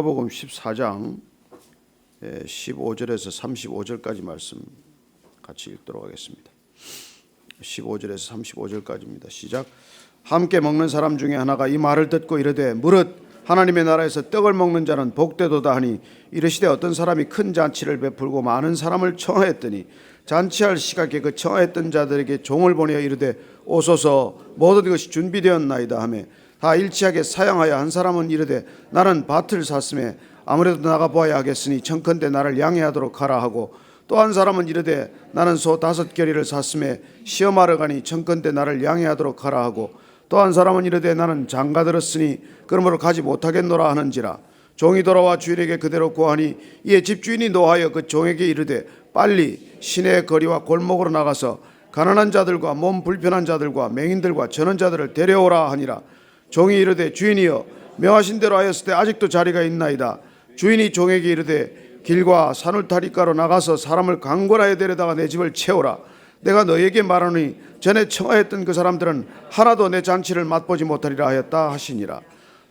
누가복음 14장 15절에서 35절까지 말씀 같이 읽도록 하겠습니다. 15절에서 35절까지입니다. 시작. 함께 먹는 사람 중에 하나가 이 말을 듣고 이르되 무릇 하나님의 나라에서 떡을 먹는 자는 복되도다 하니 이르시되 어떤 사람이 큰 잔치를 베풀고 많은 사람을 청하였더니 잔치할 시각에 그 청하였던 자들에게 종을 보내어 이르되 오소서 모든 것이 준비되었나이다 하며 다 일치하게 사양하여 한 사람은 이르되 나는 밭을 샀음에 아무래도 나가 보아야 하겠으니 청컨대 나를 양해하도록 하라 하고 또 한 사람은 이르되 나는 소 5겨리를 샀음에 시험하러 가니 청컨대 나를 양해하도록 하라 하고 또 한 사람은 이르되 나는 장가 들었으니 그러므로 가지 못하겠노라 하는지라. 종이 돌아와 주인에게 그대로 고하니 이에 집주인이 노하여 그 종에게 이르되 빨리 시내의 거리와 골목으로 나가서 가난한 자들과 몸 불편한 자들과 맹인들과 전원 자들을 데려오라 하니라. 종이 이르되 주인이여 명하신 대로 하였을 때 아직도 자리가 있나이다. 주인이 종에게 이르되 길과 산울타리가로 나가서 사람을 강권하여 데려다가 내 집을 채우라. 내가 너에게 말하니 전에 청하였던 그 사람들은 하나도 내 잔치를 맛보지 못하리라 하였다 하시니라.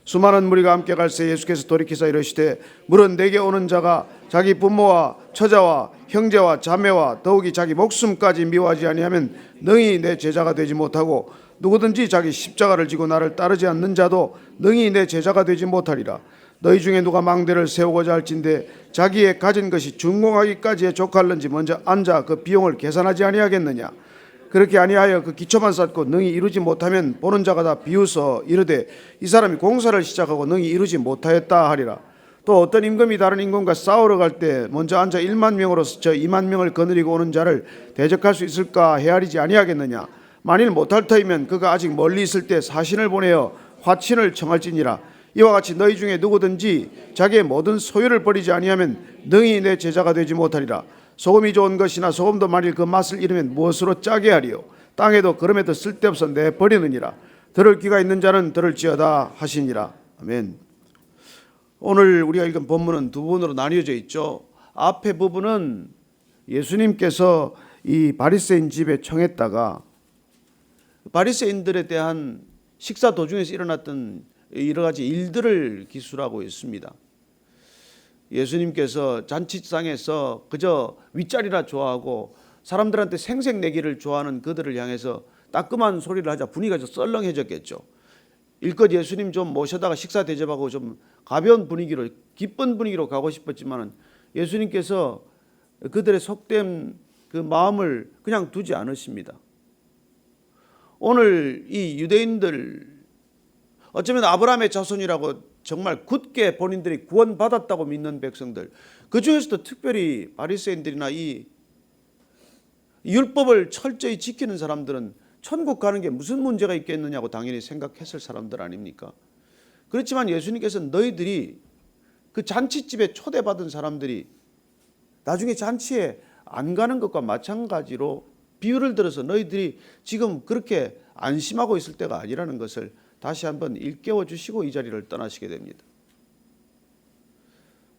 수많은 무리가 함께 갈새 예수께서 돌이키사 이르시되 물은 내게 오는 자가 자기 부모와 처자와 형제와 자매와 더욱이 자기 목숨까지 미워하지 아니하면 능히 내 제자가 되지 못하고 누구든지 자기 십자가를 지고 나를 따르지 않는 자도 능히 내 제자가 되지 못하리라. 너희 중에 누가 망대를 세우고자 할진대 자기의 가진 것이 준공하기까지에 족할는지 먼저 앉아 그 비용을 계산하지 아니하겠느냐. 그렇게 아니하여 그 기초만 쌓고 능히 이루지 못하면 보는 자가 다 비웃어 이르되 이 사람이 공사를 시작하고 능히 이루지 못하였다 하리라. 또 어떤 임금이 다른 임금과 싸우러 갈 때 먼저 앉아 1만 명으로서 저 2만 명을 거느리고 오는 자를 대적할 수 있을까 헤아리지 아니하겠느냐. 만일 못할 터이면 그가 아직 멀리 있을 때 사신을 보내어 화친을 청할지니라. 이와 같이 너희 중에 누구든지 자기의 모든 소유를 버리지 아니하면 능히 내 제자가 되지 못하리라. 소금이 좋은 것이나 소금도 만일 그 맛을 잃으면 무엇으로 짜게 하리요. 땅에도 그럼에도 쓸데없어 내버리느니라. 들을 귀가 있는 자는 들을지어다 하시니라. 아멘. 오늘 우리가 읽은 본문은 두 부분으로 나뉘어져 있죠. 앞에 부분은 예수님께서 이 바리새인 집에 청했다가 바리새인들에 대한 식사 도중에서 일어났던 여러 가지 일들을 기술하고 있습니다. 예수님께서 잔치상에서 그저 윗자리나 좋아하고 사람들한테 생색내기를 좋아하는 그들을 향해서 따끔한 소리를 하자 분위기가 좀 썰렁해졌겠죠. 일껏 예수님 좀 모셔다가 식사 대접하고 좀 가벼운 분위기로 기쁜 분위기로 가고 싶었지만 예수님께서 그들의 속된 그 마음을 그냥 두지 않으십니다. 오늘 이 유대인들 어쩌면 아브라함의 자손이라고 정말 굳게 본인들이 구원받았다고 믿는 백성들, 그 중에서도 특별히 바리새인들이나 이 율법을 철저히 지키는 사람들은 천국 가는 게 무슨 문제가 있겠느냐고 당연히 생각했을 사람들 아닙니까? 그렇지만 예수님께서는 너희들이 그 잔치집에 초대받은 사람들이 나중에 잔치에 안 가는 것과 마찬가지로 비유를 들어서 너희들이 지금 그렇게 안심하고 있을 때가 아니라는 것을 다시 한번 일깨워 주시고 이 자리를 떠나시게 됩니다.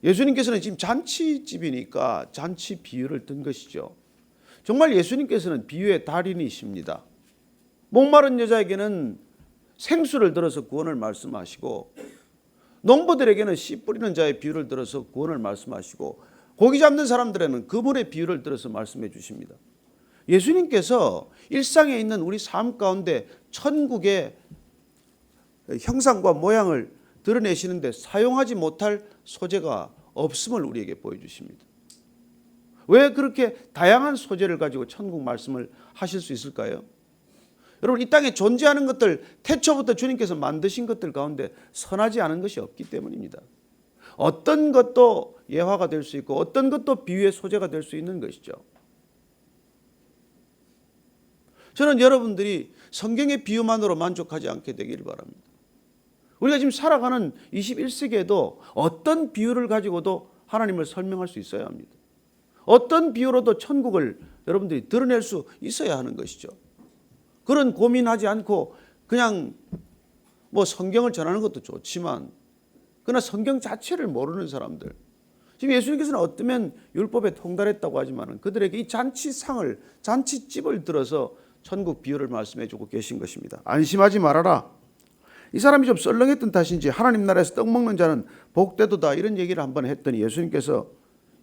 예수님께서는 지금 잔치집이니까 잔치 비유를 든 것이죠. 정말 예수님께서는 비유의 달인이십니다. 목마른 여자에게는 생수를 들어서 구원을 말씀하시고 농부들에게는 씨 뿌리는 자의 비유를 들어서 구원을 말씀하시고 고기 잡는 사람들에게는 그물의 비유를 들어서 말씀해 주십니다. 예수님께서 일상에 있는 우리 삶 가운데 천국의 형상과 모양을 드러내시는데 사용하지 못할 소재가 없음을 우리에게 보여주십니다. 왜 그렇게 다양한 소재를 가지고 천국 말씀을 하실 수 있을까요? 여러분, 이 땅에 존재하는 것들, 태초부터 주님께서 만드신 것들 가운데 선하지 않은 것이 없기 때문입니다. 어떤 것도 예화가 될 수 있고 어떤 것도 비유의 소재가 될 수 있는 것이죠. 저는 여러분들이 성경의 비유만으로 만족하지 않게 되기를 바랍니다. 우리가 지금 살아가는 21세기에도 어떤 비유를 가지고도 하나님을 설명할 수 있어야 합니다. 어떤 비유로도 천국을 여러분들이 드러낼 수 있어야 하는 것이죠. 그런 고민하지 않고 그냥 뭐 성경을 전하는 것도 좋지만 그러나 성경 자체를 모르는 사람들, 지금 예수님께서는 어쩌면 율법에 통달했다고 하지만 그들에게 이 잔치상을, 잔치집을 들어서 천국 비유를 말씀해 주고 계신 것입니다. 안심하지 말아라. 이 사람이 좀 썰렁했던 탓인지 하나님 나라에서 떡 먹는 자는 복되도다 이런 얘기를 한번 했더니 예수님께서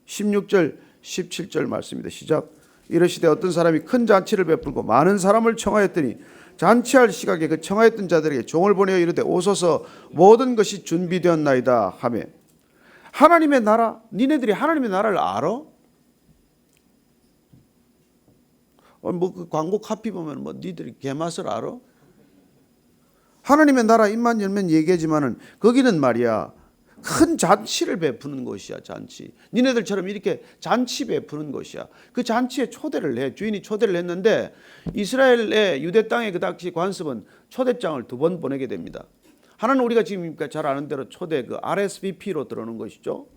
16절 17절 말씀입니다. 시작. 이르시되 어떤 사람이 큰 잔치를 베풀고 많은 사람을 청하였더니 잔치할 시각에 그 청하였던 자들에게 종을 보내어 이르되 오소서 모든 것이 준비되었나이다 하며. 하나님의 나라, 니네들이 하나님의 나라를 알아? 뭐 그 광고 카피 보면 뭐 니들이 개맛을 알아? 하나님의 나라 입만 열면 얘기하지만은 거기는 말이야 큰 잔치를 베푸는 곳이야. 잔치. 니네들처럼 이렇게 잔치 베푸는 곳이야. 그 잔치에 초대를 해. 주인이 초대를 했는데 이스라엘의 유대 땅의 그 당시 관습은 초대장을 2번 보내게 됩니다. 하나는 우리가 지금 잘 아는 대로 초대 그 RSVP로 들어오는 것이죠.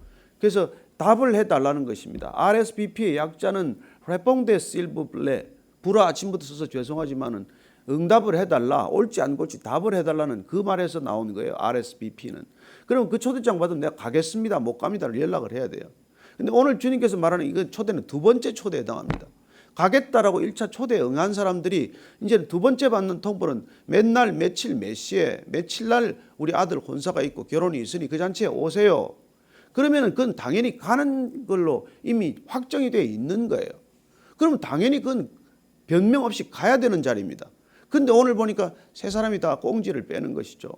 그래서 답을 해달라는 것입니다. RSVP의 약자는 레퐁데 실브플레, 불어 아침부터 써서 죄송하지만은 응답을 해달라, 옳지 안 옳지 답을 해달라는 그 말에서 나오는 거예요. RSVP는. 그럼 그 초대장 받으면 내가 가겠습니다, 못 갑니다를 연락을 해야 돼요. 근데 오늘 주님께서 말하는 이건 초대는 2번째 초대에 해당합니다. 가겠다라고 1차 초대에 응한 사람들이 이제 2번째 받는 통보는 맨날 며칠 몇 시에 며칠 날 우리 아들 혼사가 있고 결혼이 있으니 그 잔치에 오세요. 그러면 그건 당연히 가는 걸로 이미 확정이 되어 있는 거예요. 그러면 당연히 그건 변명 없이 가야 되는 자리입니다. 근데 오늘 보니까 세 사람이 다 꽁지를 빼는 것이죠.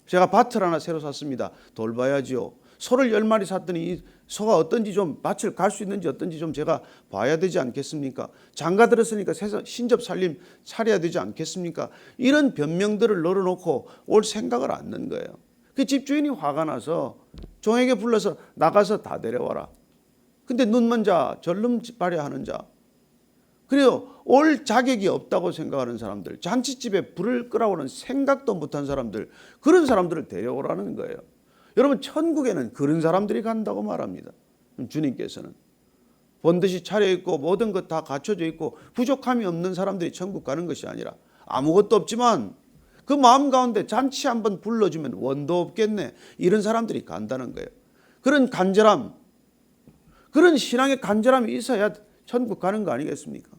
제가 밭을 하나 새로 샀습니다. 돌봐야지요. 소를 10마리 샀더니 이 소가 어떤지 좀 밭을 갈 수 있는지 어떤지 좀 제가 봐야 되지 않겠습니까? 장가 들었으니까 신접 살림 차려야 되지 않겠습니까? 이런 변명들을 널어놓고 올 생각을 안 는 거예요. 그 집주인이 화가 나서 종에게 불러서 나가서 다 데려와라. 근데 눈먼 자, 절름 발휘하는 자, 그래요. 올 자격이 없다고 생각하는 사람들, 잔치집에 불을 끄라고는 생각도 못한 사람들, 그런 사람들을 데려오라는 거예요. 여러분 천국에는 그런 사람들이 간다고 말합니다. 주님께서는 번듯이 차려있고 모든 것 다 갖춰져 있고 부족함이 없는 사람들이 천국 가는 것이 아니라 아무것도 없지만 그 마음 가운데 잔치 한번 불러주면 원도 없겠네, 이런 사람들이 간다는 거예요. 그런 간절함, 그런 신앙의 간절함이 있어야 천국 가는 거 아니겠습니까?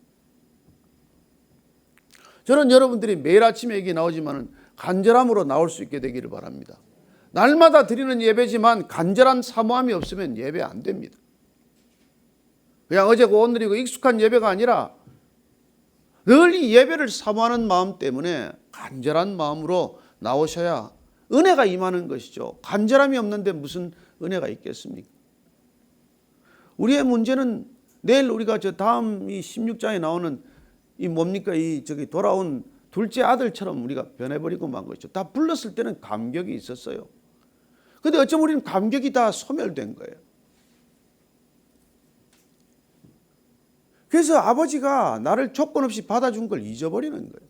저는 여러분들이 매일 아침에 얘기 나오지만 간절함으로 나올 수 있게 되기를 바랍니다. 날마다 드리는 예배지만 간절한 사모함이 없으면 예배 안 됩니다. 그냥 어제고 오늘이고 익숙한 예배가 아니라 늘 이 예배를 사모하는 마음 때문에 간절한 마음으로 나오셔야 은혜가 임하는 것이죠. 간절함이 없는데 무슨 은혜가 있겠습니까? 우리의 문제는 내일 우리가 저 다음 이 16장에 나오는 이 뭡니까? 이 저기 돌아온 둘째 아들처럼 우리가 변해버리고 만 것이죠. 다 불렀을 때는 감격이 있었어요. 근데 어쩌면 우리는 감격이 다 소멸된 거예요. 그래서 아버지가 나를 조건 없이 받아준 걸 잊어버리는 거예요.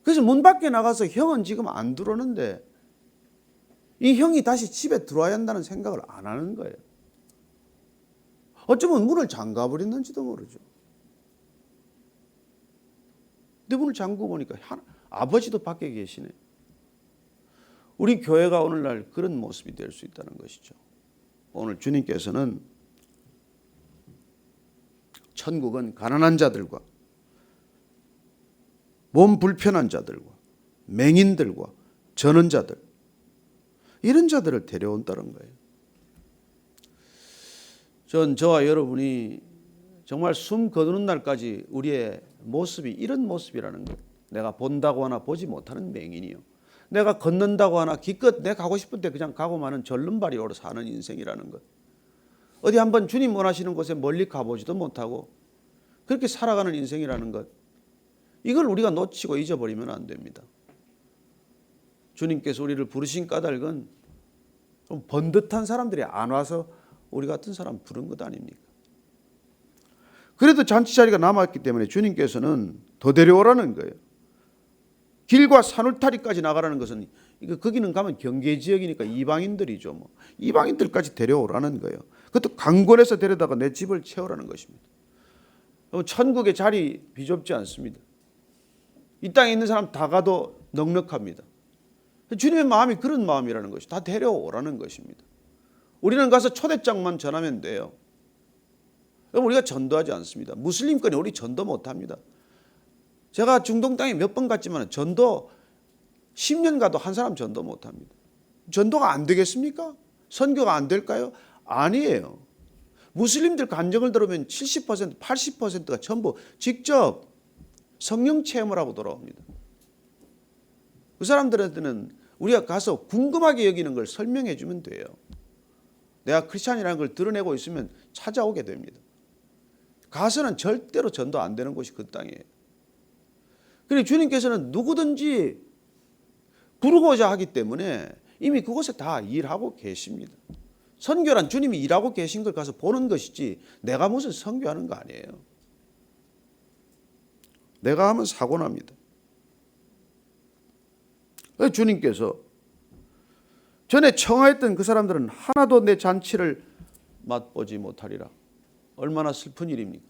그래서 문 밖에 나가서 형은 지금 안 들어오는데 이 형이 다시 집에 들어와야 한다는 생각을 안 하는 거예요. 어쩌면 문을 잠가버렸는지도 모르죠. 내 문을 잠그고 보니까 아버지도 밖에 계시네. 우리 교회가 오늘날 그런 모습이 될 수 있다는 것이죠. 오늘 주님께서는 천국은 가난한 자들과 몸 불편한 자들과 맹인들과 전원자들, 이런 자들을 데려온다는 거예요. 저와 여러분이 정말 숨 거두는 날까지 우리의 모습이 이런 모습이라는 거예요. 내가 본다고 하나 보지 못하는 맹인이요, 내가 걷는다고 하나 기껏 내가 가고 싶을 때 그냥 가고 마는 절름발이로 사는 인생이라는 것. 어디 한번 주님 원하시는 곳에 멀리 가보지도 못하고 그렇게 살아가는 인생이라는 것, 이걸 우리가 놓치고 잊어버리면 안 됩니다. 주님께서 우리를 부르신 까닭은 좀 번듯한 사람들이 안 와서 우리 같은 사람 부른 것 아닙니까? 그래도 잔치 자리가 남았기 때문에 주님께서는 더 데려오라는 거예요. 길과 산울타리까지 나가라는 것은 거기는 가면 경계지역이니까 이방인들이죠. 뭐. 이방인들까지 데려오라는 거예요. 그것도 강권해서 데려다가 내 집을 채우라는 것입니다. 천국의 자리 비좁지 않습니다. 이 땅에 있는 사람 다 가도 넉넉합니다. 주님의 마음이 그런 마음이라는 것이 다 데려오라는 것입니다. 우리는 가서 초대장만 전하면 돼요. 우리가 전도하지 않습니다. 무슬림권이 우리 전도 못합니다. 제가 중동 땅에 몇 번 갔지만 전도 10년 가도 한 사람 전도 못합니다. 전도가 안 되겠습니까? 선교가 안 될까요? 아니에요. 무슬림들 간증을 들으면 70%, 80%가 전부 직접 성령 체험을 하고 돌아옵니다. 그 사람들한테는 우리가 가서 궁금하게 여기는 걸 설명해 주면 돼요. 내가 크리스찬이라는 걸 드러내고 있으면 찾아오게 됩니다. 가서는 절대로 전도 안 되는 곳이 그 땅이에요. 그리고 주님께서는 누구든지 부르고자 하기 때문에 이미 그곳에 다 일하고 계십니다. 선교란 주님이 일하고 계신 걸 가서 보는 것이지 내가 무슨 선교하는 거 아니에요. 내가 하면 사고 납니다. 주님께서 전에 청하했던 그 사람들은 하나도 내 잔치를 맛보지 못하리라. 얼마나 슬픈 일입니까?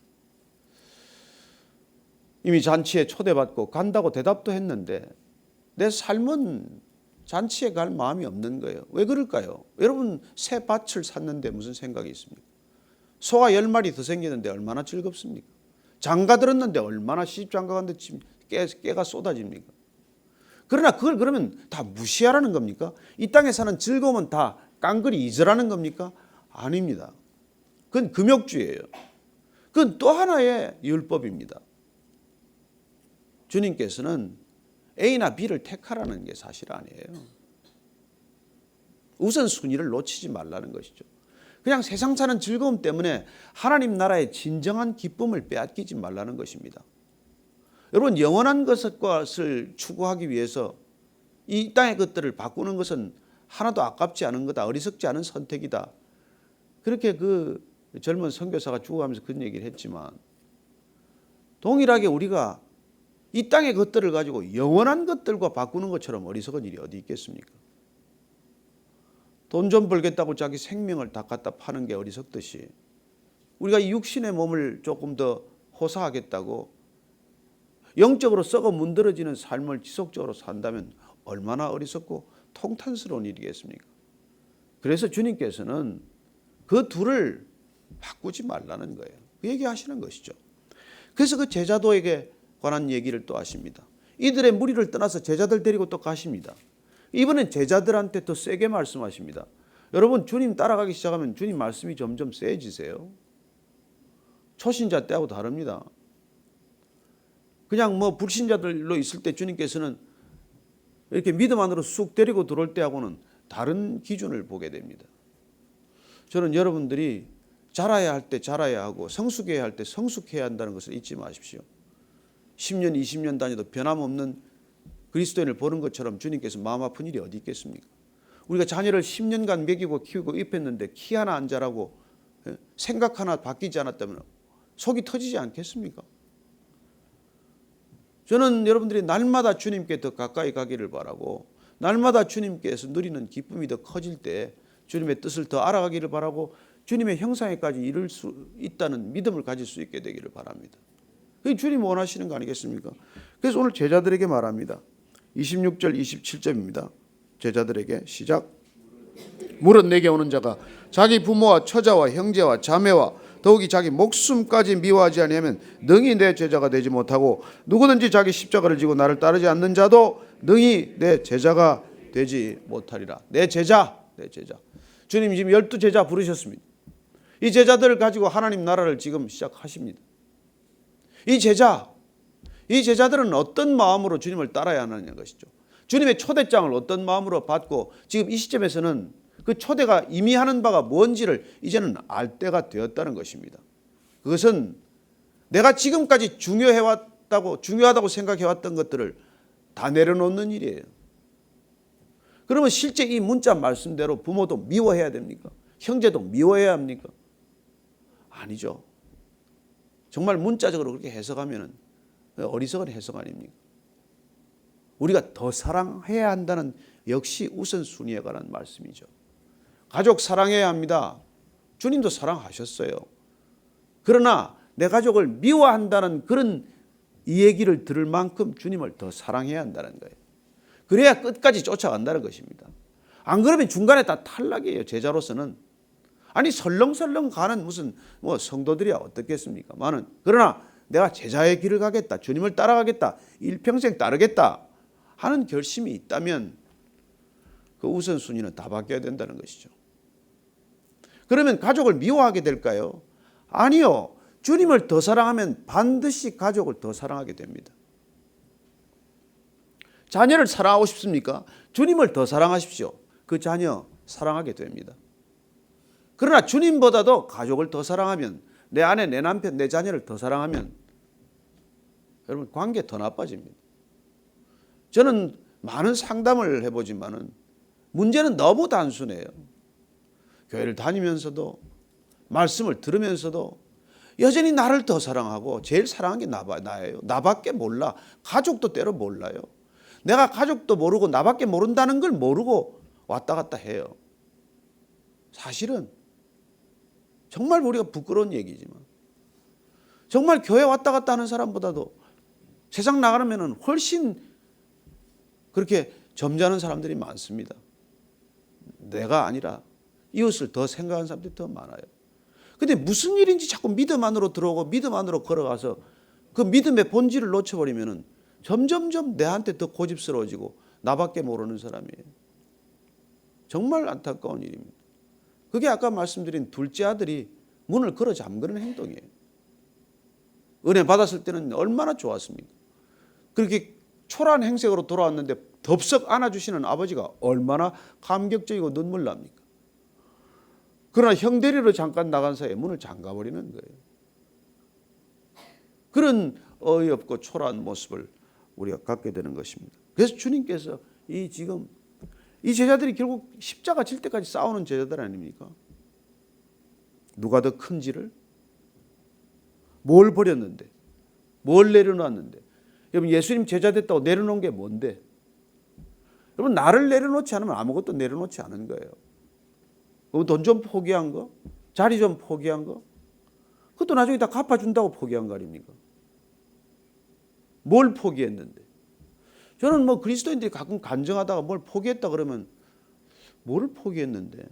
이미 잔치에 초대받고 간다고 대답도 했는데 내 삶은 잔치에 갈 마음이 없는 거예요. 왜 그럴까요? 여러분 새 밭을 샀는데 무슨 생각이 있습니까? 소가 10마리 더 생기는데 얼마나 즐겁습니까? 장가 들었는데 얼마나 시집장가 갔는데 깨가 쏟아집니까? 그러나 그걸 그러면 다 무시하라는 겁니까? 이 땅에 사는 즐거움은 다 깡그리 잊으라는 겁니까? 아닙니다. 그건 금욕주예요. 그건 또 하나의 율법입니다. 주님께서는 A나 B를 택하라는 게 사실 아니에요. 우선순위를 놓치지 말라는 것이죠. 그냥 세상 사는 즐거움 때문에 하나님 나라의 진정한 기쁨을 빼앗기지 말라는 것입니다. 여러분 영원한 것을 추구하기 위해서 이 땅의 것들을 바꾸는 것은 하나도 아깝지 않은 거다. 어리석지 않은 선택이다. 그렇게 그 젊은 선교사가 죽어가면서 그런 얘기를 했지만 동일하게 우리가 이 땅의 것들을 가지고 영원한 것들과 바꾸는 것처럼 어리석은 일이 어디 있겠습니까? 돈 좀 벌겠다고 자기 생명을 다 갖다 파는 게 어리석듯이 우리가 이 육신의 몸을 조금 더 호사하겠다고 영적으로 썩어 문드러지는 삶을 지속적으로 산다면 얼마나 어리석고 통탄스러운 일이겠습니까? 그래서 주님께서는 그 둘을 바꾸지 말라는 거예요. 그 얘기하시는 것이죠. 그래서 그 제자도에게 관한 얘기를 또 하십니다. 이들의 무리를 떠나서 제자들 데리고 또 가십니다. 이번엔 제자들한테 더 세게 말씀하십니다. 여러분 주님 따라가기 시작하면 주님 말씀이 점점 세지세요. 초신자 때하고 다릅니다. 그냥 뭐 불신자들로 있을 때 주님께서는 이렇게 믿음 안으로 쑥 데리고 들어올 때하고는 다른 기준을 보게 됩니다. 저는 여러분들이 자라야 할 때 자라야 하고 성숙해야 할 때 성숙해야 한다는 것을 잊지 마십시오. 10년, 20년 다녀도 변함없는 그리스도인을 보는 것처럼 주님께서 마음 아픈 일이 어디 있겠습니까? 우리가 자녀를 10년간 먹이고 키우고 입혔는데 키 하나 안 자라고 생각 하나 바뀌지 않았다면 속이 터지지 않겠습니까? 저는 여러분들이 날마다 주님께 더 가까이 가기를 바라고 날마다 주님께서 누리는 기쁨이 더 커질 때 주님의 뜻을 더 알아가기를 바라고 주님의 형상에까지 이룰 수 있다는 믿음을 가질 수 있게 되기를 바랍니다. 그게 주님 원하시는 거 아니겠습니까? 그래서 오늘 제자들에게 말합니다. 26절 27절입니다. 제자들에게 시작. 무릇 내게 오는 자가 자기 부모와 처자와 형제와 자매와 더욱이 자기 목숨까지 미워하지 아니하면 능히 내 제자가 되지 못하고 누구든지 자기 십자가를 지고 나를 따르지 않는 자도 능히 내 제자가 되지 못하리라. 내 제자. 주님 지금 12제자 부르셨습니다. 이 제자들을 가지고 하나님 나라를 지금 시작하십니다. 이 제자들은 어떤 마음으로 주님을 따라야 하느냐는 것이죠. 주님의 초대장을 어떤 마음으로 받고 지금 이 시점에서는 그 초대가 의미하는 바가 뭔지를 이제는 알 때가 되었다는 것입니다. 그것은 내가 지금까지 중요하다고 생각해왔던 것들을 다 내려놓는 일이에요. 그러면 실제 이 문자 말씀대로 부모도 미워해야 됩니까? 형제도 미워해야 합니까? 아니죠. 정말 문자적으로 그렇게 해석하면 어리석은 해석 아닙니까? 우리가 더 사랑해야 한다는 역시 우선순위에 관한 말씀이죠. 가족 사랑해야 합니다. 주님도 사랑하셨어요. 그러나 내 가족을 미워한다는 그런 이 얘기를 들을 만큼 주님을 더 사랑해야 한다는 거예요. 그래야 끝까지 쫓아간다는 것입니다. 안 그러면 중간에 다 탈락이에요. 제자로서는. 아니 설렁설렁 가는 무슨 성도들이야 어떻겠습니까? 그러나 내가 제자의 길을 가겠다. 주님을 따라가겠다. 일평생 따르겠다 하는 결심이 있다면 그 우선순위는 다 바뀌어야 된다는 것이죠. 그러면 가족을 미워하게 될까요? 아니요. 주님을 더 사랑하면 반드시 가족을 더 사랑하게 됩니다. 자녀를 사랑하고 싶습니까? 주님을 더 사랑하십시오. 그 자녀 사랑하게 됩니다. 그러나 주님보다도 가족을 더 사랑하면, 내 아내, 내 남편, 내 자녀를 더 사랑하면 여러분 관계 더 나빠집니다. 저는 많은 상담을 해보지만은 문제는 너무 단순해요. 교회를 다니면서도 말씀을 들으면서도 여전히 나를 더 사랑하고 제일 사랑한 게 나예요. 나밖에 몰라. 가족도 때로 몰라요. 내가 가족도 모르고 나밖에 모른다는 걸 모르고 왔다 갔다 해요. 사실은 정말 우리가 부끄러운 얘기지만 정말 교회 왔다 갔다 하는 사람보다도 세상 나가면 훨씬 그렇게 점잖은 사람들이 많습니다. 내가 아니라 이웃을 더 생각하는 사람들이 더 많아요. 근데 무슨 일인지 자꾸 믿음 안으로 들어오고 믿음 안으로 걸어가서 그 믿음의 본질을 놓쳐버리면 점점점 내한테 더 고집스러워지고 나밖에 모르는 사람이에요. 정말 안타까운 일입니다. 그게 아까 말씀드린 둘째 아들이 문을 걸어 잠그는 행동이에요. 은혜 받았을 때는 얼마나 좋았습니까? 그렇게 초라한 행색으로 돌아왔는데 덥석 안아주시는 아버지가 얼마나 감격적이고 눈물 납니까? 그러나 형 데리러 잠깐 나간 사이에 문을 잠가버리는 거예요. 그런 어이없고 초라한 모습을 우리가 갖게 되는 것입니다. 그래서 주님께서 지금 이 제자들이 결국 십자가 질 때까지 싸우는 제자들 아닙니까? 누가 더 큰지를, 뭘 버렸는데, 뭘 내려놨는데. 여러분 예수님 제자 됐다고 내려놓은 게 뭔데? 여러분 나를 내려놓지 않으면 아무것도 내려놓지 않은 거예요. 돈 좀 포기한 거, 자리 좀 포기한 거, 그것도 나중에 다 갚아준다고 포기한 거 아닙니까? 뭘 포기했는데? 저는 뭐 그리스도인들이 가끔 간증하다가 뭘 포기했다 그러면 뭘 포기했는데?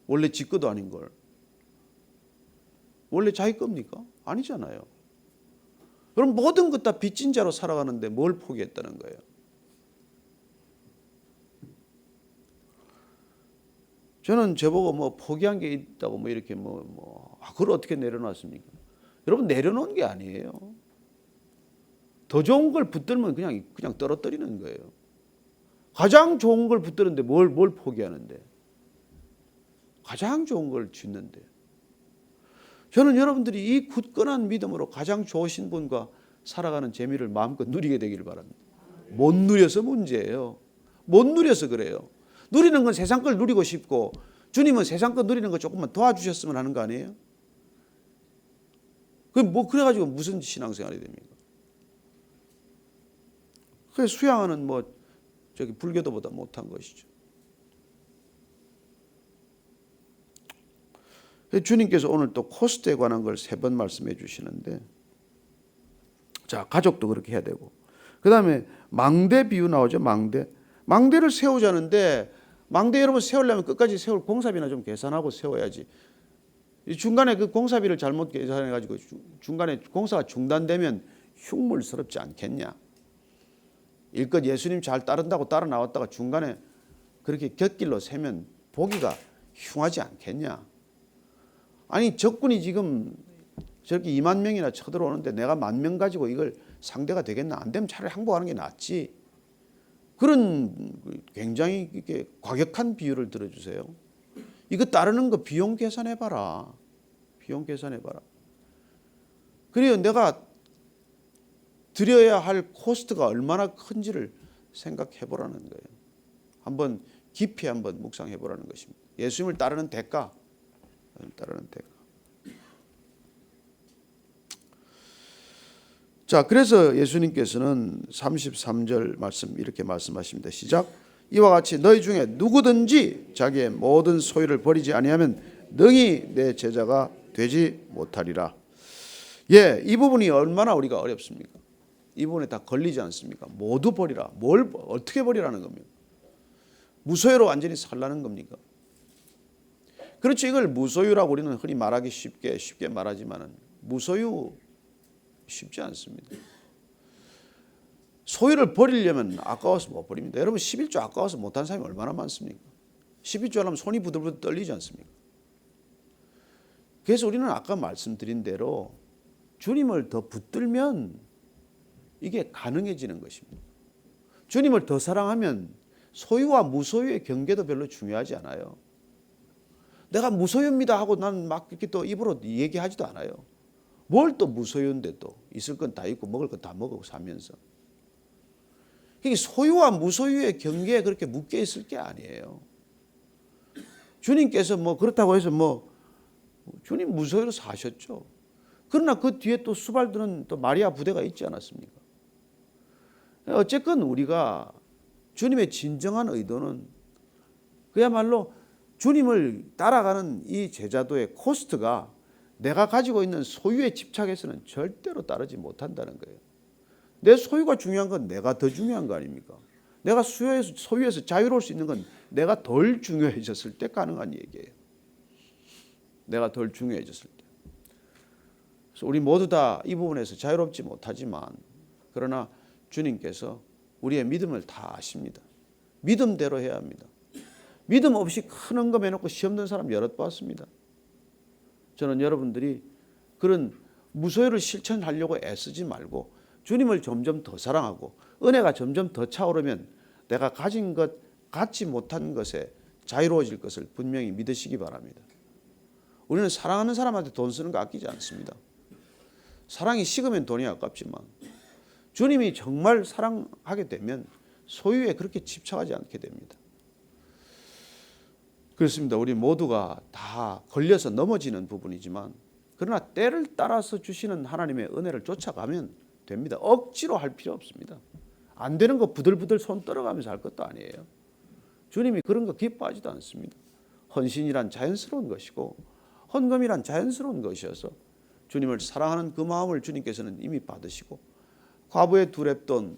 원래 지 것도 아닌 걸. 원래 자기 겁니까? 아니잖아요. 그럼 모든 것 다 빚진 자로 살아가는데 뭘 포기했다는 거예요? 저는 저보고 뭐 포기한 게 있다고 뭐 이렇게 그걸 어떻게 내려놨습니까? 여러분 내려놓은 게 아니에요. 더 좋은 걸 붙들면 그냥 떨어뜨리는 거예요. 가장 좋은 걸 붙드는데 뭘 포기하는데? 가장 좋은 걸 쥐는데. 저는 여러분들이 이 굳건한 믿음으로 가장 좋으신 분과 살아가는 재미를 마음껏 누리게 되기를 바랍니다. 못 누려서 문제예요. 못 누려서 그래요. 누리는 건 세상 걸 누리고 싶고 주님은 세상 걸 누리는 거 조금만 도와주셨으면 하는 거 아니에요? 그래가지고 무슨 신앙생활이 됩니까? 그래서 수양하는 불교도보다 못한 것이죠. 주님께서 오늘 또 코스트에 관한 걸 3번 말씀해 주시는데, 자 가족도 그렇게 해야 되고, 그 다음에 망대 비유 나오죠. 망대를 세우자는데, 망대 여러분 세우려면 끝까지 세울 공사비나 좀 계산하고 세워야지. 중간에 그 공사비를 잘못 계산해 가지고 중간에 공사가 중단되면 흉물스럽지 않겠냐? 일껏 예수님 잘 따른다고 따라 나왔다가 중간에 그렇게 곁길로 세면 보기가 흉하지 않겠냐? 아니 적군이 지금 저렇게 2만 명이나 쳐들어오는데 내가 10,000명 가지고 이걸 상대가 되겠나? 안 되면 차라리 항복하는 게 낫지. 그런 굉장히 이렇게 과격한 비유를 들어주세요. 이거 따르는 거 비용 계산해봐라. 비용 계산해봐라. 그래요. 내가 드려야 할 코스트가 얼마나 큰지를 생각해보라는 거예요. 한번 깊이 한번 묵상해보라는 것입니다. 예수님을 따르는 대가. 자, 그래서 예수님께서는 33절 말씀 이렇게 말씀하십니다. 시작. 이와 같이 너희 중에 누구든지 자기의 모든 소유를 버리지 아니하면 능히 내 제자가 되지 못하리라. 예, 이 부분이 얼마나 우리가 어렵습니까? 이 부분에 다 걸리지 않습니까? 모두 버리라. 뭘 어떻게 버리라는 겁니까? 무소유로 완전히 살라는 겁니까? 그렇죠. 이걸 무소유라고 우리는 흔히 말하기 쉽게 말하지만은 무소유 쉽지 않습니다. 소유를 버리려면 아까워서 못 버립니다. 여러분 11조 아까워서 못한 사람이 얼마나 많습니까? 11조 하려면 손이 부들부들 떨리지 않습니까? 그래서 우리는 아까 말씀드린 대로 주님을 더 붙들면 이게 가능해지는 것입니다. 주님을 더 사랑하면 소유와 무소유의 경계도 별로 중요하지 않아요. 내가 무소유입니다 하고 난 막 이렇게 또 입으로 얘기하지도 않아요. 뭘 또 무소유인데 또 있을 건 다 있고 먹을 건 다 먹고 사면서. 이게 소유와 무소유의 경계에 그렇게 묶여 있을 게 아니에요. 주님께서 뭐 그렇다고 해서 뭐 주님 무소유로 사셨죠. 그러나 그 뒤에 또 수발드는 또 마리아 부대가 있지 않았습니까? 어쨌건 우리가 주님의 진정한 의도는 그야말로 주님을 따라가는 이 제자도의 코스트가 내가 가지고 있는 소유에 집착해서는 절대로 따르지 못한다는 거예요. 내 소유가 중요한 건 내가 더 중요한 거 아닙니까? 내가 소유에서 자유로울 수 있는 건 내가 덜 중요해졌을 때 가능한 얘기예요. 내가 덜 중요해졌을 때. 그래서 우리 모두 다 이 부분에서 자유롭지 못하지만 그러나 주님께서 우리의 믿음을 다 아십니다. 믿음대로 해야 합니다. 믿음 없이 큰 헌금 해놓고 시험 든 사람 여럿 봤습니다. 저는 여러분들이 그런 무소유를 실천하려고 애쓰지 말고 주님을 점점 더 사랑하고 은혜가 점점 더 차오르면 내가 가진 것, 갖지 못한 것에 자유로워질 것을 분명히 믿으시기 바랍니다. 우리는 사랑하는 사람한테 돈 쓰는 거 아끼지 않습니다. 사랑이 식으면 돈이 아깝지만 주님이 정말 사랑하게 되면 소유에 그렇게 집착하지 않게 됩니다. 그렇습니다. 우리 모두가 다 걸려서 넘어지는 부분이지만 그러나 때를 따라서 주시는 하나님의 은혜를 쫓아가면 됩니다. 억지로 할 필요 없습니다. 안 되는 거 부들부들 손 떨어가면서 할 것도 아니에요. 주님이 그런 거 기뻐하지도 않습니다. 헌신이란 자연스러운 것이고 헌금이란 자연스러운 것이어서 주님을 사랑하는 그 마음을 주님께서는 이미 받으시고 과부의 2렙돈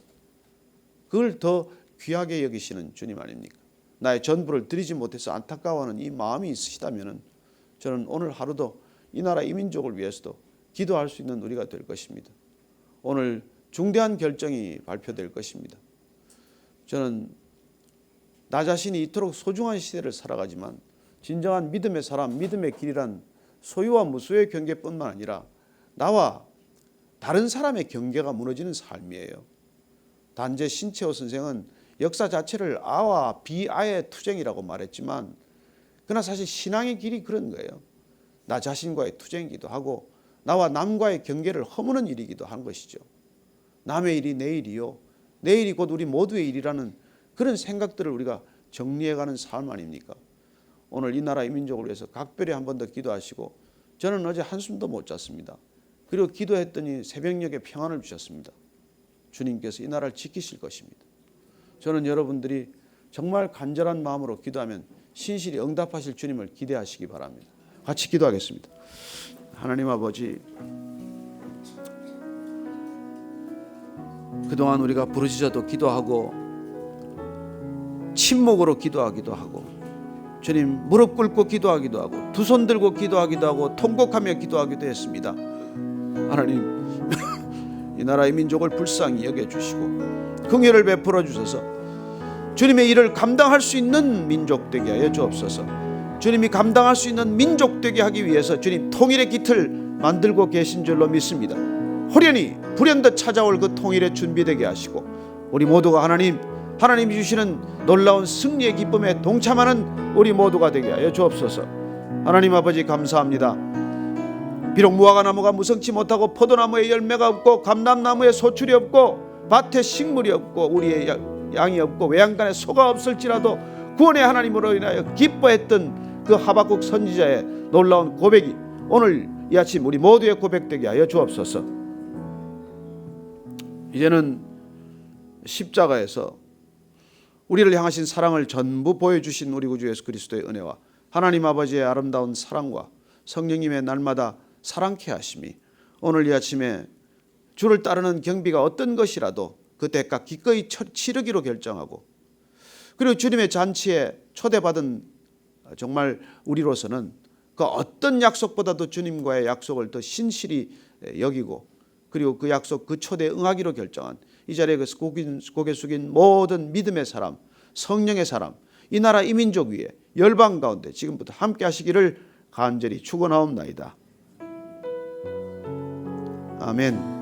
그걸 더 귀하게 여기시는 주님 아닙니까? 나의 전부를 드리지 못해서 안타까워하는 이 마음이 있으시다면 저는 오늘 하루도 이 나라 이 민족을 위해서도 기도할 수 있는 우리가 될 것입니다. 오늘 중대한 결정이 발표될 것입니다. 저는 나 자신이 이토록 소중한 시대를 살아가지만 진정한 믿음의 사람, 믿음의 길이란 소유와 무소유의 경계뿐만 아니라 나와 다른 사람의 경계가 무너지는 삶이에요. 단재 신채호 선생은 역사 자체를 아와 비아의 투쟁이라고 말했지만 그러나 사실 신앙의 길이 그런 거예요. 나 자신과의 투쟁이기도 하고 나와 남과의 경계를 허무는 일이기도 한 것이죠. 남의 일이 내 일이요. 내 일이 곧 우리 모두의 일이라는 그런 생각들을 우리가 정리해가는 삶 아닙니까? 오늘 이 나라 이 민족을 위해서 각별히 한 번 더 기도하시고 저는 어제 한숨도 못 잤습니다. 그리고 기도했더니 새벽녘에 평안을 주셨습니다. 주님께서 이 나라를 지키실 것입니다. 저는 여러분들이 정말 간절한 마음으로 기도하면 신실히 응답하실 주님을 기대하시기 바랍니다. 같이 기도하겠습니다. 하나님 아버지, 그동안 우리가 부르짖어도 기도하고 침묵으로 기도하기도 하고 주님 무릎 꿇고 기도하기도 하고 두 손 들고 기도하기도 하고 통곡하며 기도하기도 했습니다. 하나님 이 나라의 민족을 불쌍히 여겨주시고 긍휼을 베풀어 주셔서 주님의 일을 감당할 수 있는 민족 되게 하여 주옵소서. 주님이 감당할 수 있는 민족 되게 하기 위해서 주님 통일의 깃을 만들고 계신 줄로 믿습니다. 호련히 불현듯 찾아올 그 통일의 준비되게 하시고 우리 모두가 하나님이 주시는 놀라운 승리의 기쁨에 동참하는 우리 모두가 되게 하여 주옵소서. 하나님 아버지 감사합니다. 비록 무화과나무가 무성치 못하고 포도나무에 열매가 없고 감람나무에 소출이 없고 밭에 식물이 없고 우리의 양이 없고 외양간에 소가 없을지라도 구원의 하나님으로 인하여 기뻐했던 그 하박국 선지자의 놀라운 고백이 오늘 이 아침 우리 모두의 고백되게 하여 주옵소서. 이제는 십자가에서 우리를 향하신 사랑을 전부 보여주신 우리 구주 예수 그리스도의 은혜와 하나님 아버지의 아름다운 사랑과 성령님의 날마다 사랑케 하심이 오늘 이 아침에 주를 따르는 경비가 어떤 것이라도 그 대가 기꺼이 치르기로 결정하고 그리고 주님의 잔치에 초대받은 정말 우리로서는 그 어떤 약속보다도 주님과의 약속을 더 신실히 여기고 그리고 그 약속 그 초대에 응하기로 결정한 이 자리에 고개 숙인 모든 믿음의 사람, 성령의 사람, 이 나라 이 민족 위에 열방 가운데 지금부터 함께 하시기를 간절히 축원하옵나이다. 아멘.